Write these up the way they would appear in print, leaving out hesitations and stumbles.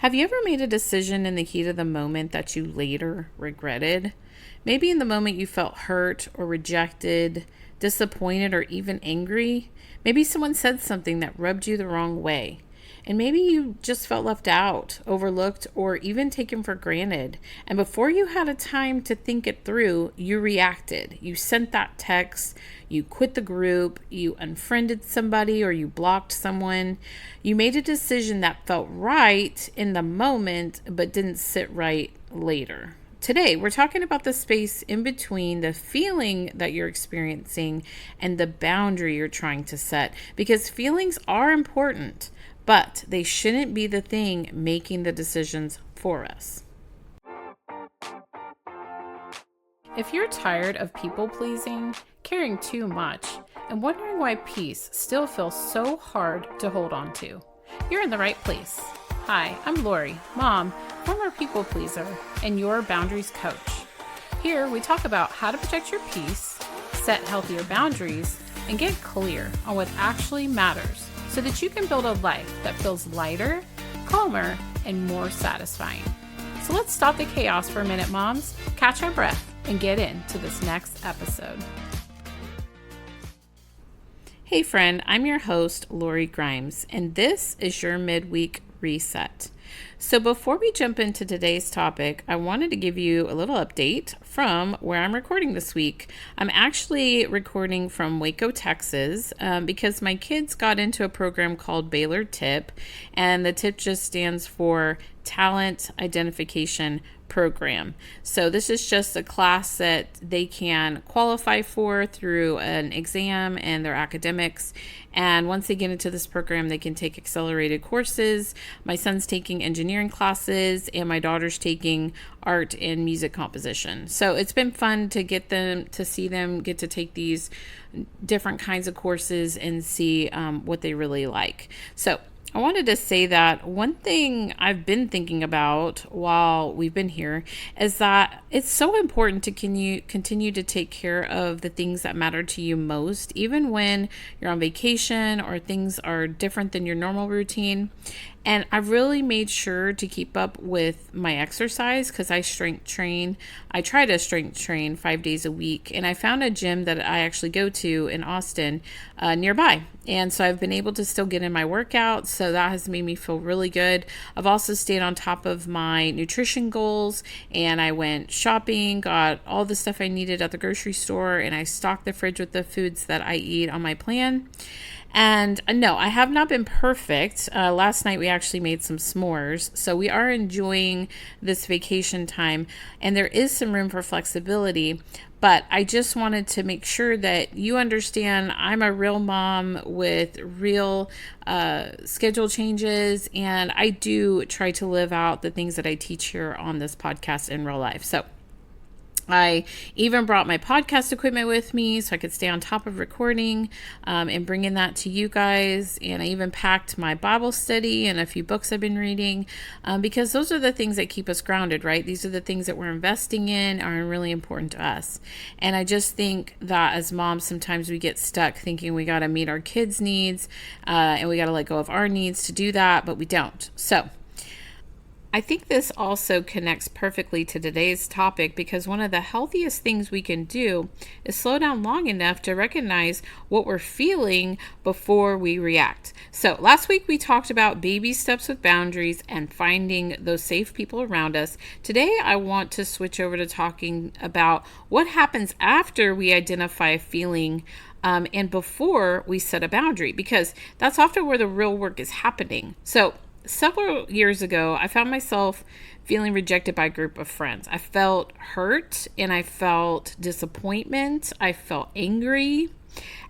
Have you ever made a decision in the heat of the moment that you later regretted? Maybe in the moment you felt hurt or rejected, disappointed, or even angry. Maybe someone said something that rubbed you the wrong way. And maybe you just felt left out, overlooked, or even taken for granted. And before you had a time to think it through, you reacted. You sent that text, you quit the group, you unfriended somebody, or you blocked someone. You made a decision that felt right in the moment, but didn't sit right later. Today, we're talking about the space in between the feeling that you're experiencing and the boundary you're trying to set, because feelings are important, but they shouldn't be the thing making the decisions for us. If you're tired of people pleasing, caring too much, and wondering why peace still feels so hard to hold on to, you're in the right place. Hi, I'm Lori, mom, former people pleaser, and your boundaries coach. Here we talk about how to protect your peace, set healthier boundaries, and get clear on what actually matters so that you can build a life that feels lighter, calmer, and more satisfying. So let's stop the chaos for a minute, moms, catch our breath, and get into this next episode. Hey friend, I'm your host, Lori Grimes, and this is your Midweek Reset. So before we jump into today's topic, I wanted to give you a little update from where I'm recording this week. I'm actually recording from Waco, Texas, because my kids got into a program called Baylor TIP, and the TIP just stands for Talent Identification Program. So this is just a class that they can qualify for through an exam and their academics. And once they get into this program, they can take accelerated courses. My son's taking engineering classes and my daughter's taking art and music composition. So it's been fun to get them to see them get to take these different kinds of courses and see what they really like. So I wanted to say that one thing I've been thinking about while we've been here is that it's so important to continue to take care of the things that matter to you most, even when you're on vacation or things are different than your normal routine. And I've really made sure to keep up with my exercise because I strength train. I try to strength train 5 days a week. And I found a gym that I actually go to in Austin nearby. And so I've been able to still get in my workout. So that has made me feel really good. I've also stayed on top of my nutrition goals. And I went shopping, got all the stuff I needed at the grocery store. And I stocked the fridge with the foods that I eat on my plan. And no, I have not been perfect. Last night we actually made some s'mores. So we are enjoying this vacation time and there is some room for flexibility. But I just wanted to make sure that you understand I'm a real mom with real schedule changes. And I do try to live out the things that I teach here on this podcast in real life. So I even brought my podcast equipment with me so I could stay on top of recording and bringing that to you guys. And I even packed my Bible study and a few books I've been reading because those are the things that keep us grounded, right? These are the things that we're investing in are really important to us. And I just think that as moms, sometimes we get stuck thinking we got to meet our kids' needs and we got to let go of our needs to do that, but we don't. So I think this also connects perfectly to today's topic because one of the healthiest things we can do is slow down long enough to recognize what we're feeling before we react. So last week we talked about baby steps with boundaries and finding those safe people around us. Today I want to switch over to talking about what happens after we identify a feeling and before we set a boundary, because that's often where the real work is happening. So several years ago, I found myself feeling rejected by a group of friends. I felt hurt and I felt disappointment. I felt angry.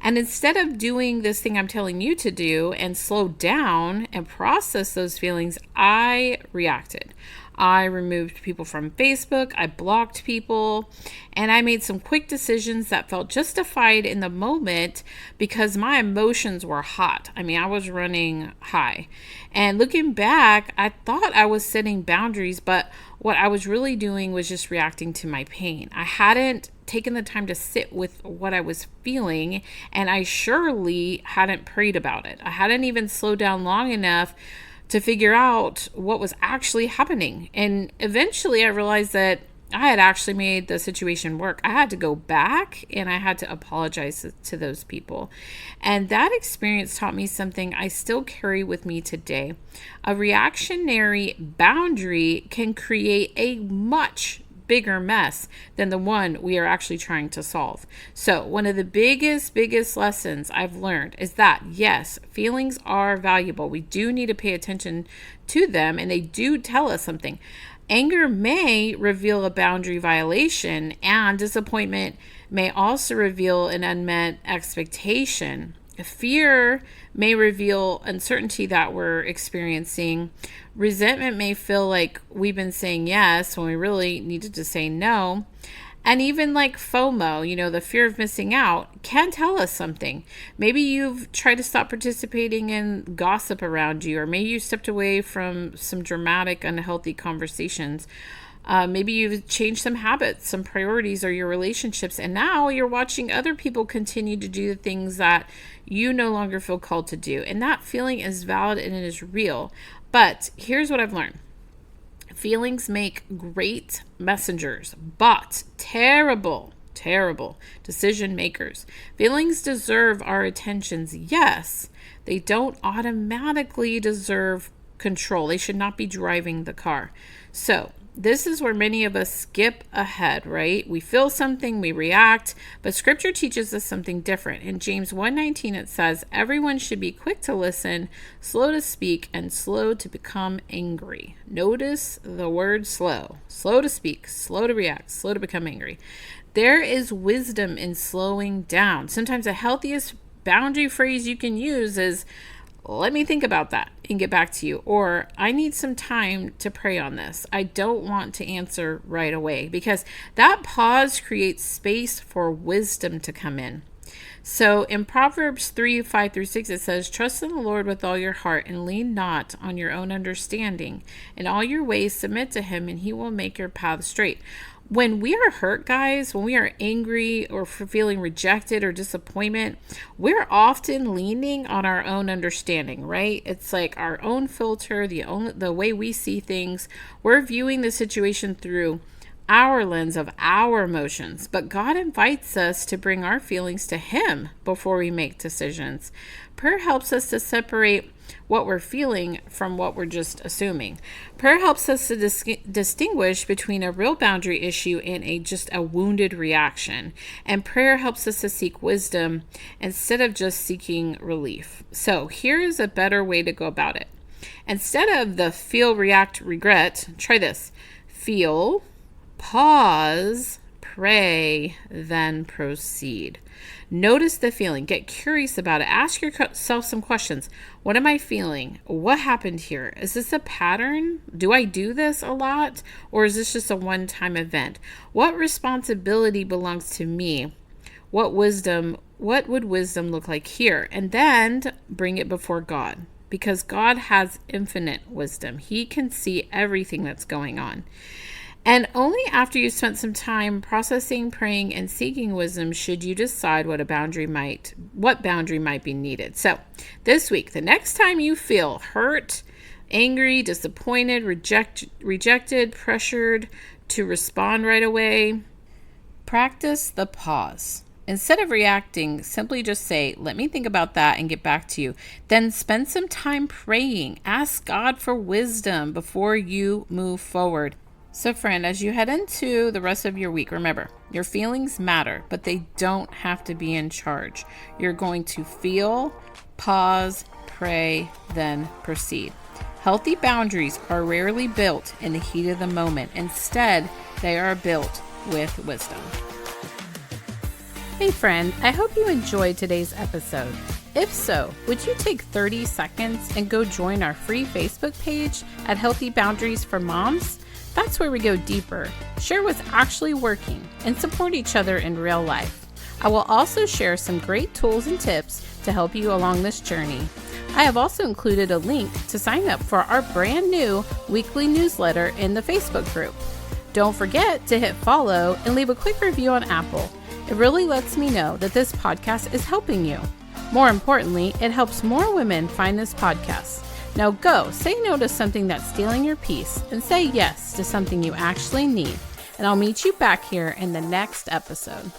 And instead of doing this thing I'm telling you to do and slow down and process those feelings, I reacted. I removed people from Facebook, I blocked people, and I made some quick decisions that felt justified in the moment because my emotions were hot. I mean, I was running high. And looking back, I thought I was setting boundaries, but what I was really doing was just reacting to my pain. I hadn't taken the time to sit with what I was feeling, and I surely hadn't prayed about it. I hadn't even slowed down long enough to figure out what was actually happening. And eventually I realized that I had actually made the situation work. I had to go back and I had to apologize to those people. And that experience taught me something I still carry with me today. A reactionary boundary can create a much bigger mess than the one we are actually trying to solve. So one of the biggest lessons I've learned is that, yes, feelings are valuable. We do need to pay attention to them, and they do tell us something. Anger may reveal a boundary violation, and disappointment may also reveal an unmet expectation. Fear may reveal uncertainty that we're experiencing. Resentment may feel like we've been saying yes when we really needed to say no. And even like FOMO, the fear of missing out, can tell us something. Maybe you've tried to stop participating in gossip around you, or maybe you stepped away from some dramatic, unhealthy conversations. Maybe you've changed some habits, some priorities, or your relationships, and now you're watching other people continue to do the things that you no longer feel called to do. And that feeling is valid and it is real. But here's what I've learned. Feelings make great messengers, but terrible decision makers. Feelings deserve our attentions, yes. They don't automatically deserve control. They should not be driving the car. So this is where many of us skip ahead, right? We feel something, we react, but scripture teaches us something different. In James 1:19, it says, everyone should be quick to listen, slow to speak, and slow to become angry. Notice the word slow. Slow to speak, slow to react, slow to become angry. There is wisdom in slowing down. Sometimes the healthiest boundary phrase you can use is, let me think about that and get back to you. Or I need some time to pray on this. I don't want to answer right away, because that pause creates space for wisdom to come in. So in Proverbs 3:5-6, it says, trust in the Lord with all your heart and lean not on your own understanding. In all your ways submit to him, and he will make your path straight. When we are hurt, guys, when we are angry or feeling rejected or disappointment, we're often leaning on our own understanding, right? It's like our own filter, the way we see things. We're viewing the situation through our lens of our emotions. But God invites us to bring our feelings to him before we make decisions. Prayer helps us to separate what we're feeling from what we're just assuming. Prayer helps us to distinguish between a real boundary issue and just a wounded reaction. And prayer helps us to seek wisdom instead of just seeking relief. So here's a better way to go about it. Instead of the feel, react, regret, try this. Feel, pause, pray, then proceed. Notice the feeling. Get curious about it. Ask yourself some questions. What am I feeling? What happened here? Is this a pattern? Do I do this a lot? Or is this just a one-time event? What responsibility belongs to me? What would wisdom look like here? And then bring it before God, because God has infinite wisdom. He can see everything that's going on. And only after you've spent some time processing, praying, and seeking wisdom should you decide what boundary might be needed. So this week, the next time you feel hurt, angry, disappointed, rejected, pressured to respond right away, practice the pause. Instead of reacting, simply just say, let me think about that and get back to you. Then spend some time praying. Ask God for wisdom before you move forward. So friend, as you head into the rest of your week, remember, your feelings matter, but they don't have to be in charge. You're going to feel, pause, pray, then proceed. Healthy boundaries are rarely built in the heat of the moment. Instead, they are built with wisdom. Hey friend, I hope you enjoyed today's episode. If so, would you take 30 seconds and go join our free Facebook page at Healthy Boundaries for Moms? That's where we go deeper, share what's actually working, and support each other in real life. I will also share some great tools and tips to help you along this journey. I have also included a link to sign up for our brand new weekly newsletter in the Facebook group. Don't forget to hit follow and leave a quick review on Apple. It really lets me know that this podcast is helping you. More importantly, it helps more women find this podcast. Now go, say no to something that's stealing your peace and say yes to something you actually need. And I'll meet you back here in the next episode.